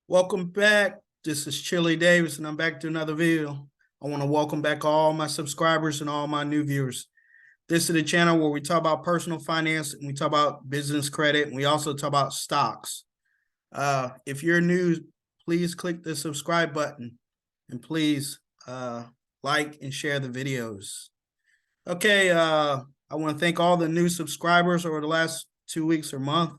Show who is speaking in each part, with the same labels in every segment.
Speaker 1: Welcome back. This is Chili Davis, and I'm back to another video. I want to welcome back all my subscribers and all my new viewers. This is the channel where we talk about personal finance and we talk about business credit, and we also talk about stocks. If you're new, please click the subscribe button, and please like and share the videos. Okay, I want to thank all the new subscribers over the last 2 weeks or month.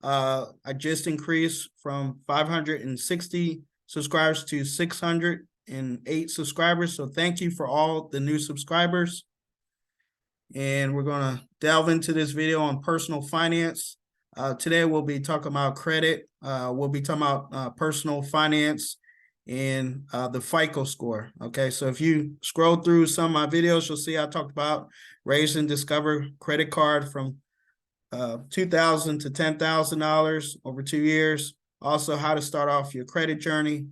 Speaker 1: I just increased from 560 subscribers to 608 subscribers. So thank you for all the new subscribers. And we're going to delve into this video on personal finance. Today we'll be talking about credit. We'll be talking about personal finance and the FICO score. Okay, so if you scroll through some of my videos, you'll see I talked about raise and discover credit card from $2,000 to $10,000 over 2 years. Also, how to start off your credit journey,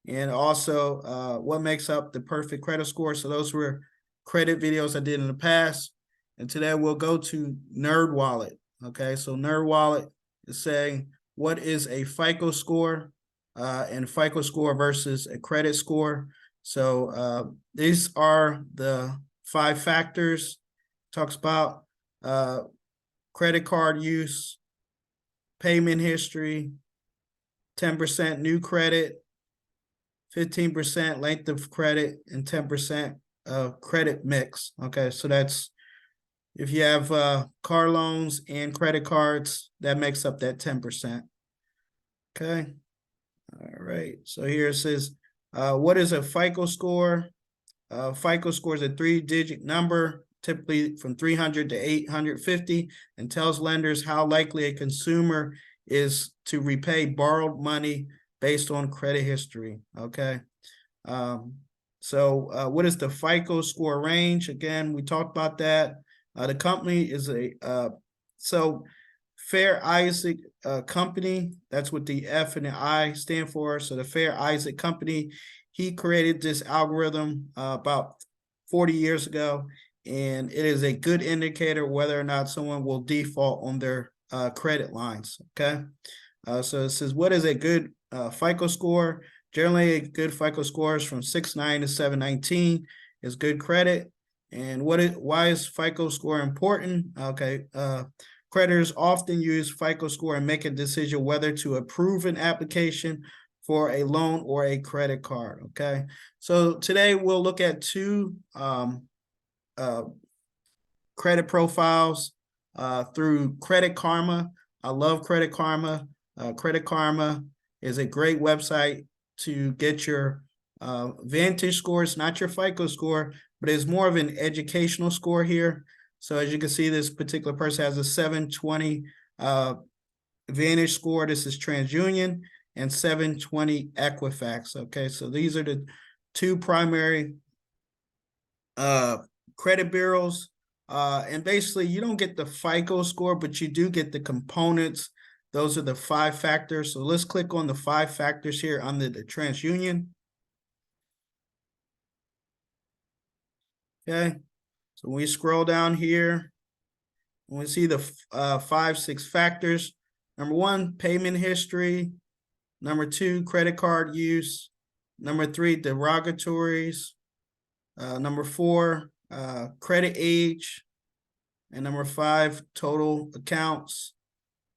Speaker 1: and also what makes up the perfect credit score. So those were credit videos I did in the past. And today we'll go to NerdWallet. Okay, so NerdWallet is saying what is a FICO score and FICO score versus a credit score. So these are the 5 factors. Talks about credit card use, payment history, 10% new credit, 15% length of credit, and 10% credit mix. Okay, so that's if you have car loans and credit cards, that makes up that 10%. Okay, all right. So here it says, what is a FICO score? FICO score is a 3-digit number, typically from 300 to 850, and tells lenders how likely a consumer is to repay borrowed money based on credit history. Okay. So what is the FICO score range? Again, we talked about that. The company is Fair Isaac Company. That's what the F and the I stand for. So the Fair Isaac Company, he created this algorithm about 40 years ago, and it is a good indicator whether or not someone will default on their credit lines. Okay, so it says, what is a good FICO score? Generally, a good FICO score is from 690 to 719 is good credit. And why is FICO score important? Okay, creditors often use FICO score and make a decision whether to approve an application for a loan or a credit card. Okay, so today we'll look at 2 credit profiles through Credit Karma. I love Credit Karma. Credit Karma is a great website to get your Vantage score. It's not your FICO score, but it's more of an educational score here. So as you can see, this particular person has a 720 Vantage score. This is TransUnion, and 720 Equifax. Okay, so these are the 2 primary credit bureaus. And basically, you don't get the FICO score, but you do get the components. Those are the 5 factors. So let's click on the 5 factors here under the TransUnion. Okay, so when we scroll down here, we see the 5-6 factors. Number 1, payment history. Number 2, credit card use. Number 3, derogatories. Number 4, credit age. And number 5, total accounts.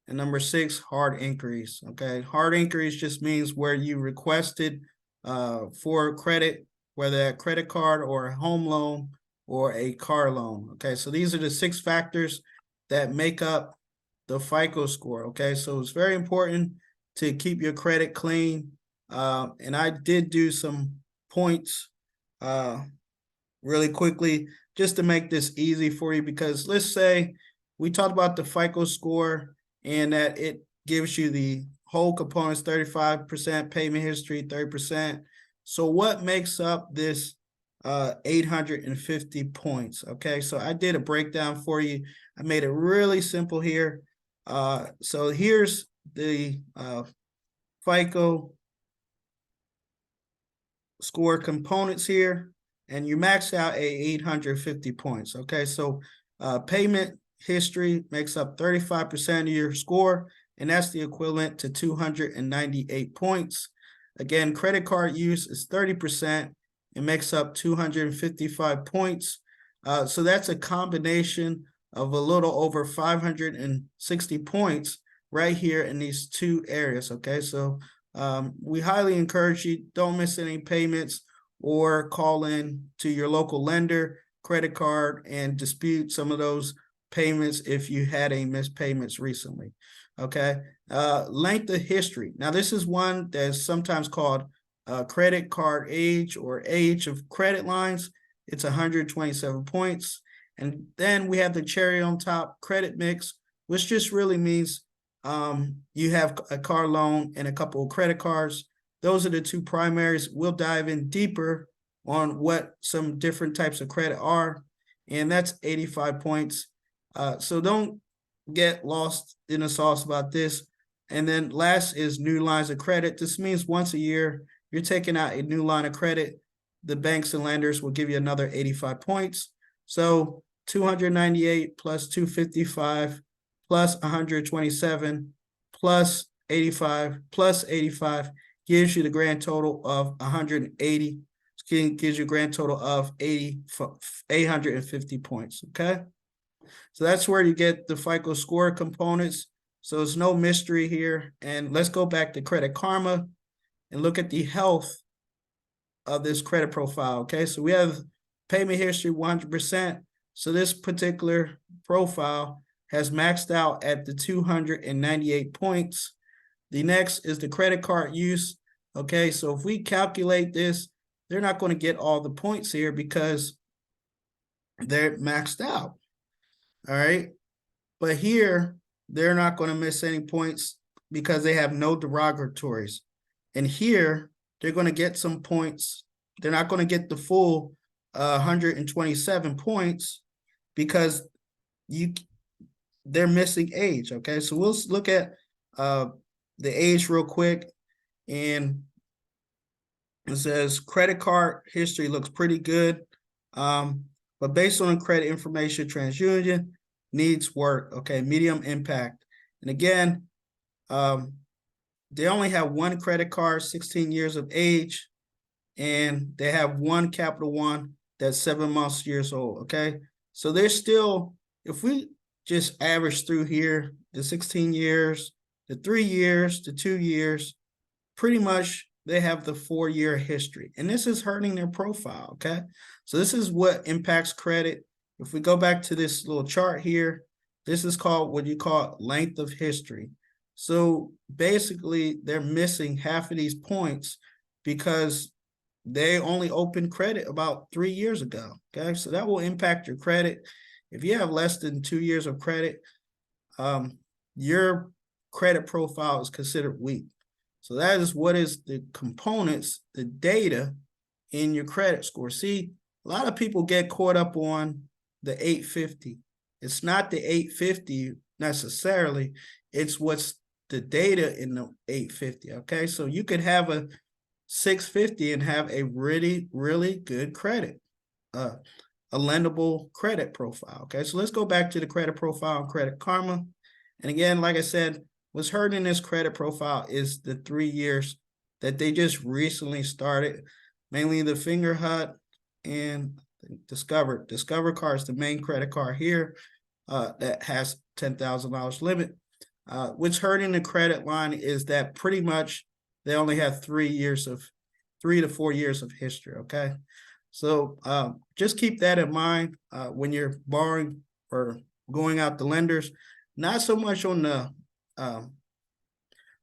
Speaker 1: And number 6, hard inquiries. Okay, hard inquiries just means where you requested for credit, whether that credit card or a home loan or a car loan. Okay, so these are the 6 factors that make up the FICO score. Okay, so it's very important to keep your credit clean. And I did do some points really quickly just to make this easy for you, because let's say we talked about the FICO score and that it gives you the whole components, 35% payment history, 30%. So what makes up this 850 points? Okay, so I did a breakdown for you. I made it really simple here. So here's the FICO score components here, and you max out at 850 points. Okay, so payment history makes up 35% of your score, and that's the equivalent to 298 points. Again, credit card use is 30%. It makes up 255 points. So that's a combination of a little over 560 points right here in these two areas. Okay, so we highly encourage you, don't miss any payments or call in to your local lender, credit card, and dispute some of those payments if you had any missed payments recently. Okay, length of history. Now, this is one that's sometimes called credit card age or age of credit lines. It's 127 points. And then we have the cherry on top, credit mix, which just really means you have a car loan and a couple of credit cards. Those are the two primaries. We'll dive in deeper on what some different types of credit are, and that's 85 points. So don't get lost in the sauce about this. And then last is new lines of credit. This means once a year, you're taking out a new line of credit. The banks and lenders will give you another 85 points. So 298 plus 255 plus 127 plus 85 plus 85 gives you the grand total of 180. Gives you a grand total of 850 points. Okay. So that's where you get the FICO score components. So it's no mystery here. And let's go back to Credit Karma and look at the health of this credit profile. Okay, so we have payment history 100%. So this particular profile has maxed out at the 298 points. The next is the credit card use. Okay, so if we calculate this, they're not going to get all the points here because they're maxed out. All right, but here they're not going to miss any points because they have no derogatories. And here they're going to get some points. They're not going to get the full 127 points because they're missing age. Okay, so we'll look at the age real quick, and it says credit card history looks pretty good, but based on credit information, TransUnion needs work. Okay, medium impact. And again, they only have one credit card, 16 years of age, and they have one Capital One that's 7 months years old. Okay, so they're still, if we just average through here, the 16 years, the 3 years, the 2 years, pretty much they have the 4-year history, and this is hurting their profile. Okay, so this is what impacts credit. If we go back to this little chart here, this is called what you call length of history. So basically, they're missing half of these points because they only opened credit about 3 years ago. Okay, so that will impact your credit. If you have less than 2 years of credit, your credit profile is considered weak. So that is what is the components, the data in your credit score. See, a lot of people get caught up on the 850. It's not the 850 necessarily. It's what's the data in the 850. Okay, so you could have a 650 and have a really, really good credit, a lendable credit profile. Okay, so let's go back to the credit profile and Credit Karma. And again, like I said, what's hurting this credit profile is the 3 years that they just recently started, mainly the Finger Hut and Discover. Discover card is the main credit card here that has $10,000 limit. What's hurting the credit line is that pretty much they only have 3 to 4 years of history. Okay, so just keep that in mind when you're borrowing or going out to lenders. Not so much on the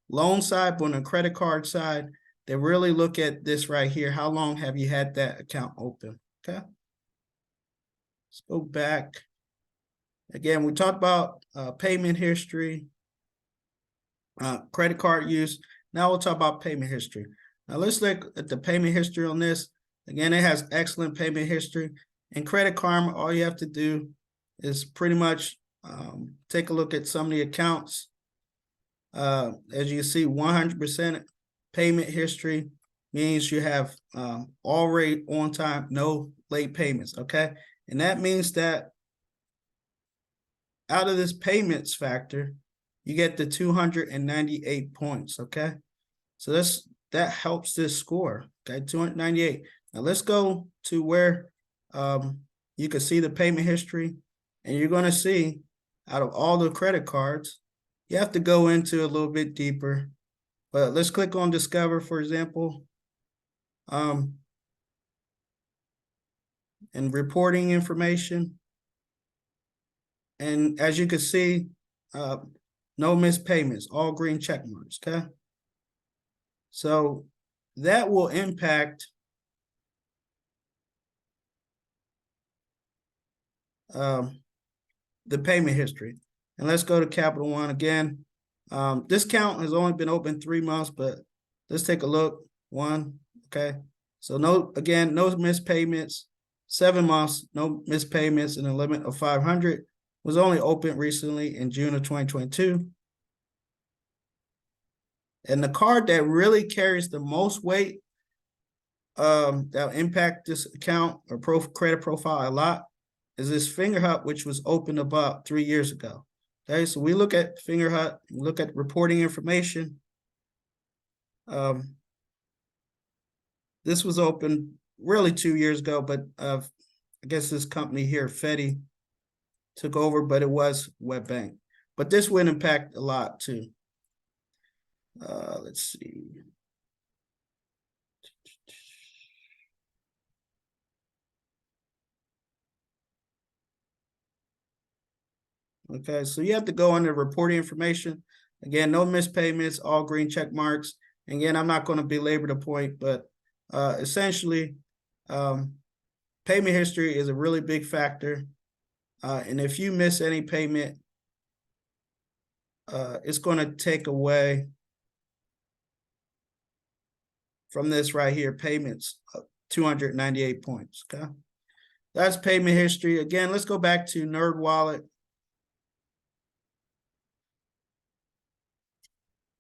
Speaker 1: loan side, but on the credit card side, they really look at this right here. How long have you had that account open? Okay, let's go back. Again, we talked about payment history, credit card use. Now we'll talk about payment history. Now let's look at the payment history on this. Again, it has excellent payment history. And Credit Karma, all you have to do is pretty much take a look at some of the accounts. As you see, 100% payment history means you have all rate on time, no late payments. Okay, and that means that out of this payments factor, you get the 298 points. Okay, so that helps this score. Okay, 298. Now let's go to where you can see the payment history, and you're going to see out of all the credit cards, you have to go into a little bit deeper. But let's click on Discover, for example, and reporting information. And as you can see, no missed payments, all green check marks, okay? So that will impact the payment history. And let's go to Capital One again. This account has only been open 3 months, but let's take a look. One, okay. So no missed payments. 7 months, no missed payments, and a limit of 500. Was only opened recently in June of 2022. And the card that really carries the most weight that impact this account or credit profile a lot is this Fingerhut, which was opened about 3 years ago. Okay, so we look at Fingerhut, look at reporting information. This was opened really 2 years ago, but I guess this company here, Fedi, took over, but it was WebBank. But this would impact a lot too. Let's see. Okay, so you have to go under reporting information. Again, no missed payments, all green check marks. Again, I'm not going to belabor the point, but essentially, payment history is a really big factor. And if you miss any payment, it's going to take away from this right here, payments, 298 points, okay? That's payment history. Again, let's go back to NerdWallet.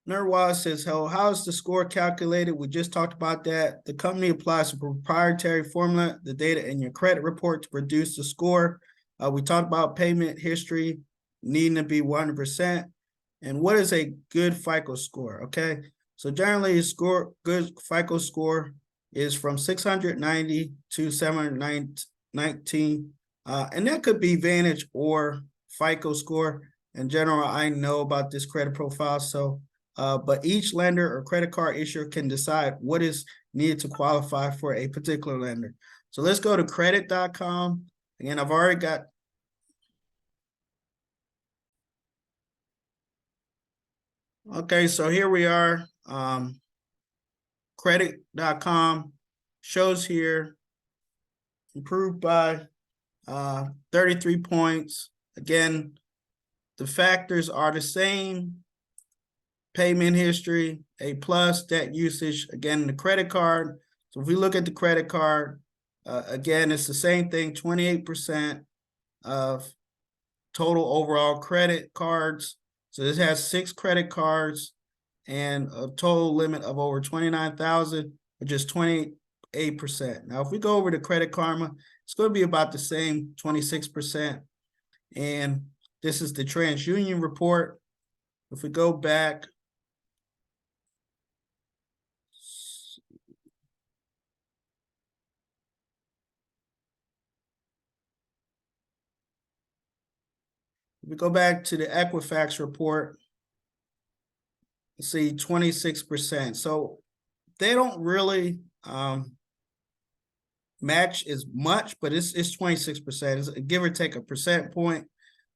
Speaker 1: NerdWallet says, how is the score calculated? We just talked about that. The company applies a proprietary formula, the data in your credit report to produce the score. We talked about payment history needing to be 100%. And what is a good FICO score, okay? So generally, good FICO score is from 690 to 719. And that could be Vantage or FICO score. In general, I know about this credit profile. So, but each lender or credit card issuer can decide what is needed to qualify for a particular lender. So let's go to credit.com. Again, I've already got. Okay, so here we are. Credit.com shows here improved by 33 points. Again, the factors are the same. Payment history, A+, debt usage, again, the credit card. So if we look at the credit card, again, it's the same thing, 28% of total overall credit cards. So this has 6 credit cards and a total limit of over 29,000, which is 28%. Now, if we go over to Credit Karma, it's going to be about the same, 26%. And this is the TransUnion report. If we go back, to the Equifax report, see 26%. So they don't really match as much, but it's 26%. It's give or take a percent point.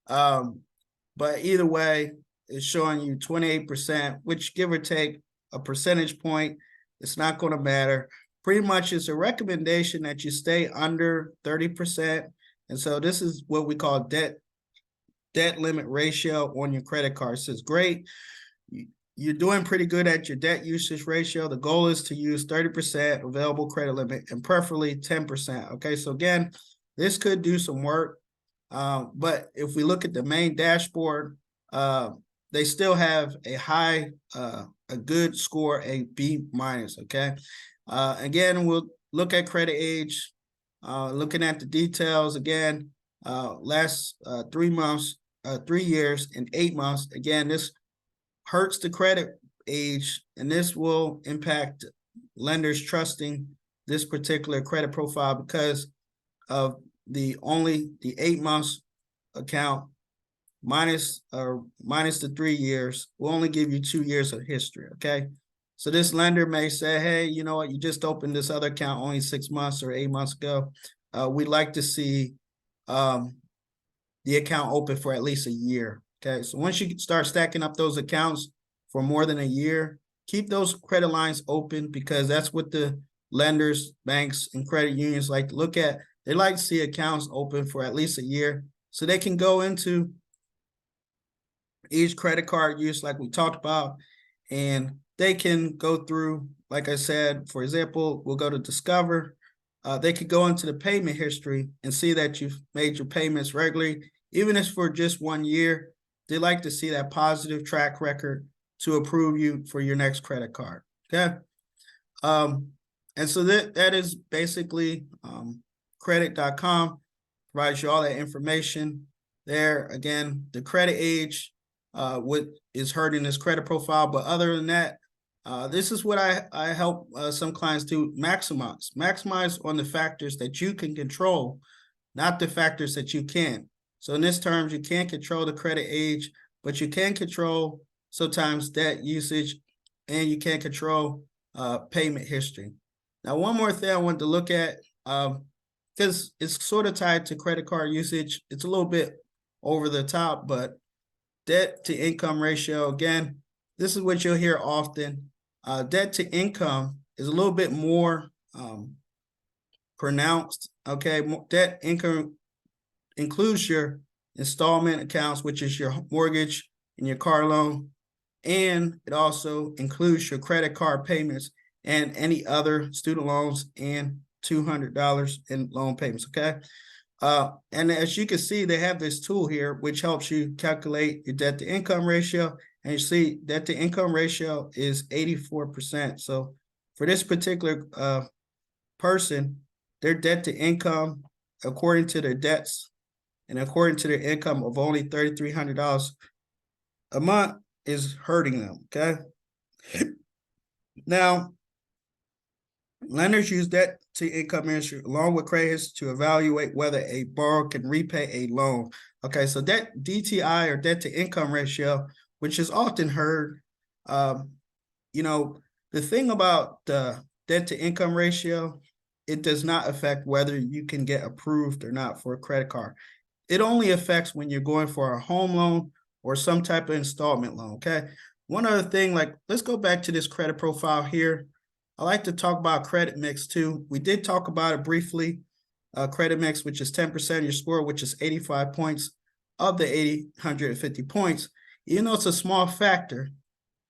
Speaker 1: But either way, it's showing you 28%, which give or take a percentage point. It's not going to matter. Pretty much it's a recommendation that you stay under 30%. And so this is what we call debt limit ratio on your credit card. So it's great. You're doing pretty good at your debt usage ratio. The goal is to use 30% available credit limit and preferably 10%. Okay, so again, this could do some work. But if we look at the main dashboard, they still have a good score, a B-. Okay, again, we'll look at credit age, looking at the details again. Last 3 months, 3 years, and 8 months. Again, this hurts the credit age, and this will impact lenders trusting this particular credit profile because of the 8 months account minus the 3 years will only give you 2 years of history. Okay, so this lender may say, hey, you know what, you just opened this other account only 6 months or 8 months ago. We'd like to see the account open for at least a year. Okay, so once you start stacking up those accounts for more than a year, keep those credit lines open, because that's what the lenders, banks, and credit unions like to look at. They like to see accounts open for at least a year so they can go into each credit card use like we talked about, and they can go through, like I said, for example, we'll go to Discover. They could go into the payment history and see that you've made your payments regularly, even if for just 1 year. They like to see that positive track record to approve you for your next credit card. Okay. And so that is basically credit.com provides you all that information there. Again, the credit age, what is hurting this credit profile. But other than that, this is what I help some clients do: maximize on the factors that you can control, not the factors that you can't. So in this terms, you can't control the credit age, but you can control sometimes debt usage, and you can control payment history. Now, one more thing I wanted to look at, because it's sort of tied to credit card usage. It's a little bit over the top, but debt to income ratio, again, this is what you'll hear often. Debt to income is a little bit more pronounced. Okay, debt income includes your installment accounts, which is your mortgage and your car loan, and it also includes your credit card payments and any other student loans and $200 in loan payments. Okay, and as you can see, they have this tool here which helps you calculate your debt to income ratio, and you see debt to income ratio is 84%. So for this particular person, their debt to income, according to their debts and according to their income of only $3,300 a month, is hurting them. Okay. Now, lenders use debt to income ratio along with credit history to evaluate whether a borrower can repay a loan. Okay, so that DTI, or debt to income ratio, which is often heard, you know, the thing about the debt to income ratio, it does not affect whether you can get approved or not for a credit card. It only affects when you're going for a home loan or some type of installment loan. Okay. One other thing, like, let's go back to this credit profile here. I like to talk about credit mix too. We did talk about it briefly. Credit mix, which is 10% of your score, which is 85 points of the 850 points. Even though it's a small factor,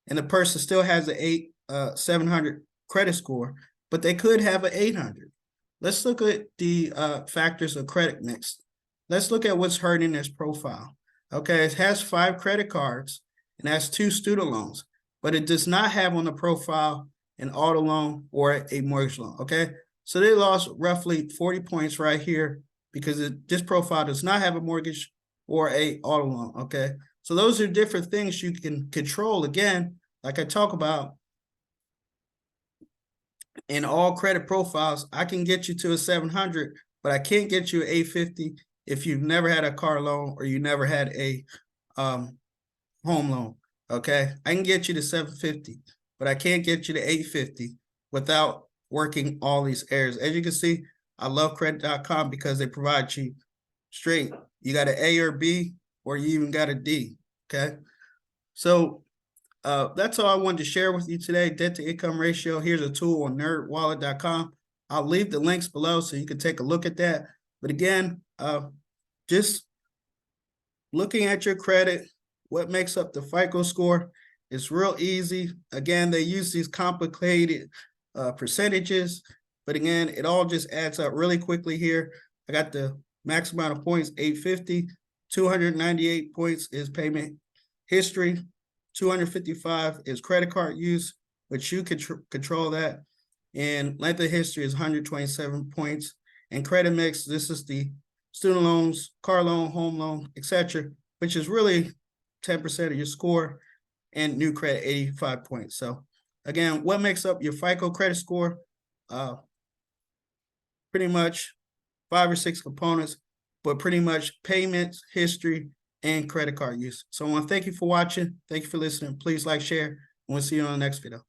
Speaker 1: and the person still has an 700 credit score, but they could have an 800. Let's look at the factors of credit mix. Let's look at what's hurting this profile. Okay, it has 5 credit cards and has 2 student loans, but it does not have on the profile an auto loan or a mortgage loan. Okay, so they lost roughly 40 points right here because this profile does not have a mortgage or a auto loan. Okay, so those are different things you can control. Again, like I talk about, in all credit profiles, I can get you to a 700, but I can't get you an 850 if you've never had a car loan or you never had a home loan. Okay, I can get you to 750, but I can't get you to 850 without working all these areas. As you can see, I love credit.com because they provide you straight. You got an A or B, or you even got a D. Okay, so that's all I wanted to share with you today. Debt to income ratio. Here's a tool on nerdwallet.com. I'll leave the links below so you can take a look at that. But again, just looking at your credit, what makes up the FICO score, it's real easy. Again, they use these complicated percentages, but again, it all just adds up really quickly here. I got the max amount of points, 850, 298 points is payment history, 255 is credit card use, which you control that, and length of history is 127 points. And credit mix, this is the student loans, car loan, home loan, etc., which is really 10% of your score. and new credit 85 points. So again, what makes up your FICO credit score? Pretty much 5 or 6 components, but pretty much payments, history, and credit card use. So I want to thank you for watching. Thank you for listening. Please like, share, and we'll see you on the next video.